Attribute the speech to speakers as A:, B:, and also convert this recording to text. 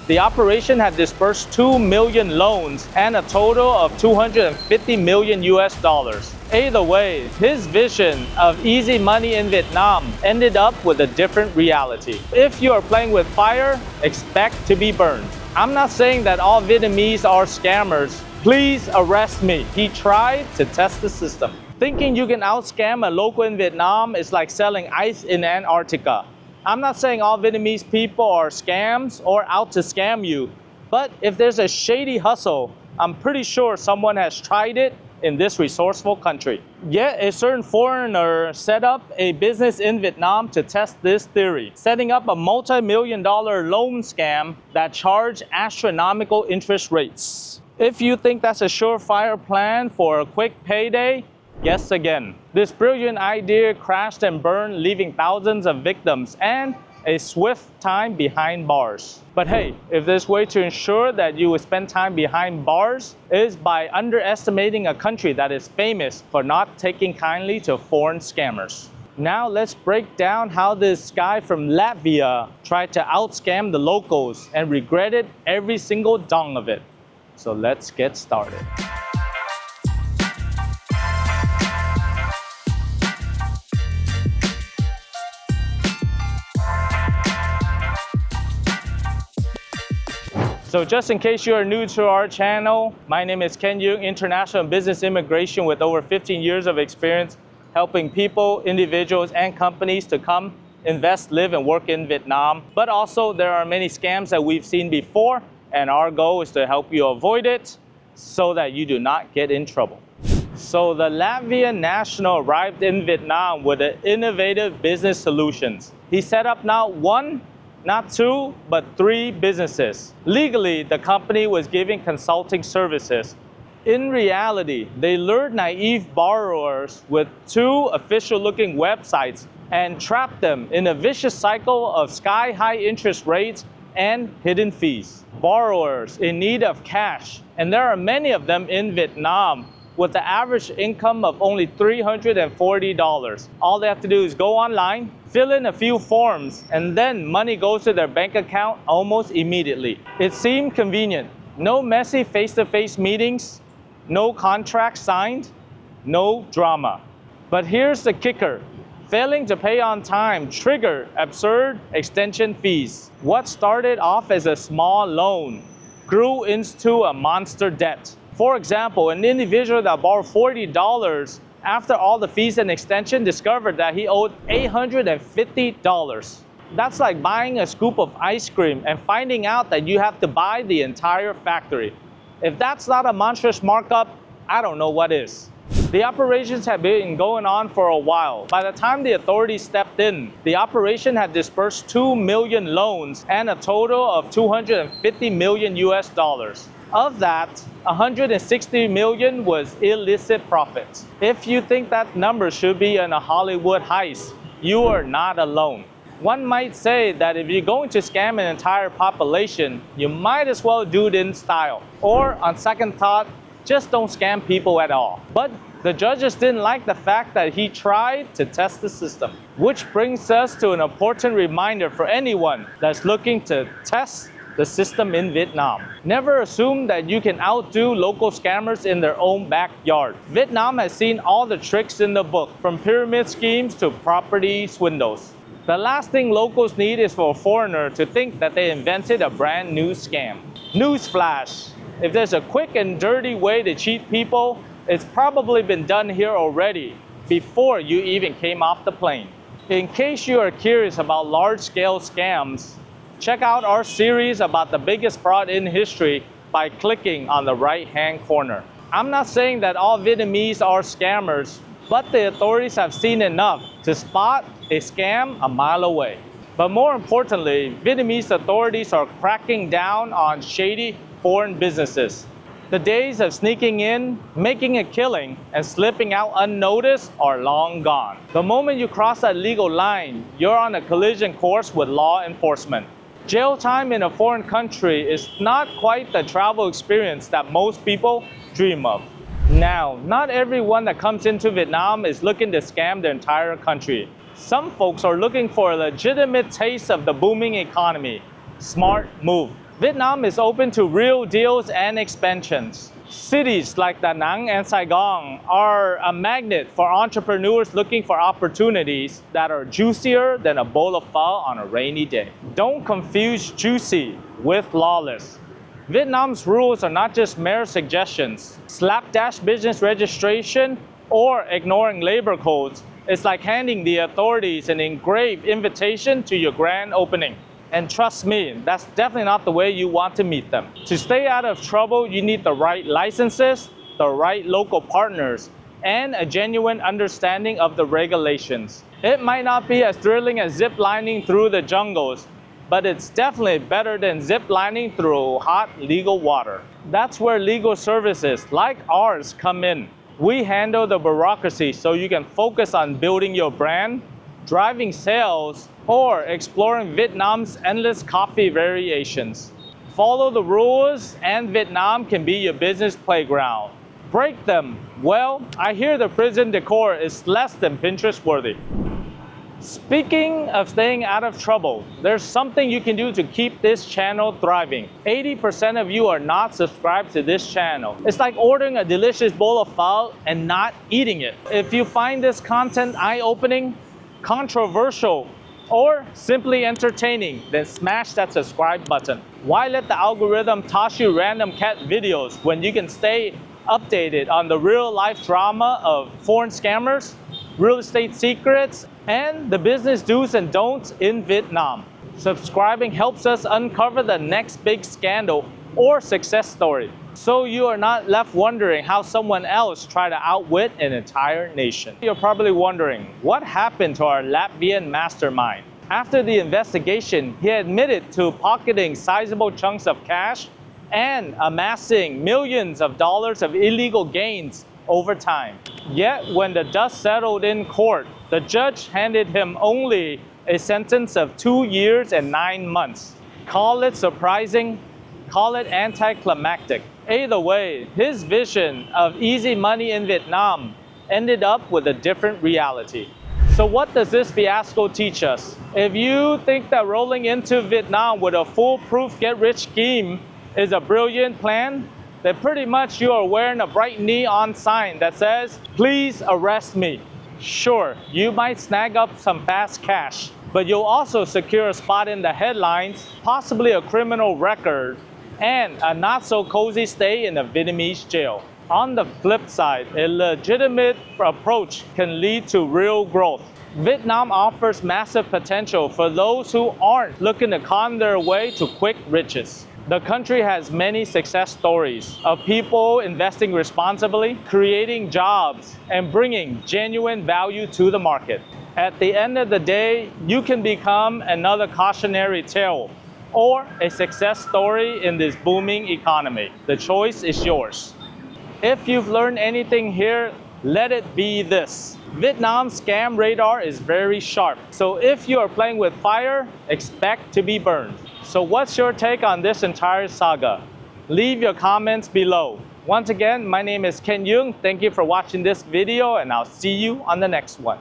A: the operation had dispersed 2 million loans and a total of 250 million US dollars. Either way, his vision of easy money in Vietnam ended up with a different reality. If you are playing with fire, expect to be burned. I'm not saying that all Vietnamese are scammers. Please arrest me. He tried to test the system. Thinking you can out-scam a local in Vietnam is like selling ice in Antarctica. I'm not saying all Vietnamese people are scams or out to scam you, but if there's a shady hustle, I'm pretty sure someone has tried it in this resourceful country. Yet a certain foreigner set up a business in Vietnam to test this theory, setting up a multi-million-dollar loan scam that charged astronomical interest rates. If you think that's a surefire plan for a quick payday, guess again. This brilliant idea crashed and burned, leaving thousands of victims and a swift time behind bars. But hey, if there's a way to ensure that you will spend time behind bars, is by underestimating a country that is famous for not taking kindly to foreign scammers. Now let's break down how this guy from Latvia tried to out-scam the locals and regretted every single dong of it. So let's get started. So just in case you are new to our channel, my name is Ken Duong, international business immigration with over 15 years of experience helping people, individuals, and companies to come, invest, live, and work in Vietnam. But also there are many scams that we've seen before, and our goal is to help you avoid it so that you do not get in trouble. So the Latvian national arrived in Vietnam with an innovative business solutions. He set up not one, not two, but three businesses. Legally, the company was giving consulting services. In reality, they lured naive borrowers with two official-looking websites and trapped them in a vicious cycle of sky-high interest rates and hidden fees. Borrowers in need of cash, and there are many of them in Vietnam, with the average income of only $340. All they have to do is go online, fill in a few forms, and then money goes to their bank account almost immediately. It seemed convenient. No messy face-to-face meetings, no contract signed, no drama. But here's the kicker. Failing to pay on time triggered absurd extension fees. What started off as a small loan grew into a monster debt. For example, an individual that borrowed $40 after all the fees and extension discovered that he owed $850. That's like buying a scoop of ice cream and finding out that you have to buy the entire factory. If that's not a monstrous markup, I don't know what is. The operations had been going on for a while. By the time the authorities stepped in, the operation had dispersed 2 million loans and a total of 250 million US dollars. Of that, 160 million was illicit profits. If you think that number should be in a Hollywood heist, you are not alone. One might say that if you're going to scam an entire population, you might as well do it in style. Or, on second thought, just don't scam people at all. But the judges didn't like the fact that he tried to test the system. Which brings us to an important reminder for anyone that's looking to test the system in Vietnam. Never assume that you can outdo local scammers in their own backyard. Vietnam has seen all the tricks in the book, from pyramid schemes to property swindles. The last thing locals need is for a foreigner to think that they invented a brand new scam. Newsflash, if there's a quick and dirty way to cheat people, it's probably been done here already, before you even came off the plane. In case you are curious about large-scale scams, check out our series about the biggest fraud in history by clicking on the right-hand corner. I'm not saying that all Vietnamese are scammers, but the authorities have seen enough to spot a scam a mile away. But more importantly, Vietnamese authorities are cracking down on shady foreign businesses. The days of sneaking in, making a killing, and slipping out unnoticed are long gone. The moment you cross that legal line, you're on a collision course with law enforcement. Jail time in a foreign country is not quite the travel experience that most people dream of. Now, not everyone that comes into Vietnam is looking to scam the entire country. Some folks are looking for a legitimate taste of the booming economy. Smart move. Vietnam is open to real deals and expansions. Cities like Da Nang and Saigon are a magnet for entrepreneurs looking for opportunities that are juicier than a bowl of pho on a rainy day. Don't confuse juicy with lawless. Vietnam's rules are not just mere suggestions. Slapdash business registration or ignoring labor codes is like handing the authorities an engraved invitation to your grand opening. And trust me, that's definitely not the way you want to meet them. To stay out of trouble, you need the right licenses, the right local partners, and a genuine understanding of the regulations. It might not be as thrilling as zip-lining through the jungles, but it's definitely better than zip-lining through hot legal water. That's where legal services like ours come in. We handle the bureaucracy so you can focus on building your brand, driving sales, or exploring Vietnam's endless coffee variations. Follow the rules and Vietnam can be your business playground. Break them, well, I hear the prison decor is less than Pinterest worthy. Speaking of staying out of trouble, there's something you can do to keep this channel thriving. 80% of you are not subscribed to this channel. It's like ordering a delicious bowl of pho and not eating it. If you find this content eye-opening, controversial, or simply entertaining, then smash that subscribe button. Why let the algorithm toss you random cat videos when you can stay updated on the real-life drama of foreign scammers, real estate secrets, and the business do's and don'ts in Vietnam? Subscribing helps us uncover the next big scandal or success story, so you are not left wondering how someone else tried to outwit an entire nation. You're probably wondering, what happened to our Latvian mastermind? After the investigation, he admitted to pocketing sizable chunks of cash and amassing millions of dollars of illegal gains over time. Yet when the dust settled in court, the judge handed him only a sentence of 2 years and 9 months. Call it surprising, call it anticlimactic. Either way, his vision of easy money in Vietnam ended up with a different reality. So what does this fiasco teach us? If you think that rolling into Vietnam with a foolproof get-rich scheme is a brilliant plan, then pretty much you are wearing a bright neon sign that says, "Please arrest me." Sure, you might snag up some fast cash, but you'll also secure a spot in the headlines, possibly a criminal record, and a not-so-cozy stay in a Vietnamese jail. On the flip side, a legitimate approach can lead to real growth. Vietnam offers massive potential for those who aren't looking to con their way to quick riches. The country has many success stories of people investing responsibly, creating jobs, and bringing genuine value to the market. At the end of the day, you can become another cautionary tale or a success story in this booming economy. The choice is yours. If you've learned anything here, let it be this. Vietnam's scam radar is very sharp. So if you are playing with fire, expect to be burned. So what's your take on this entire saga? Leave your comments below. Once again, my name is Ken Duong. Thank you for watching this video and I'll see you on the next one.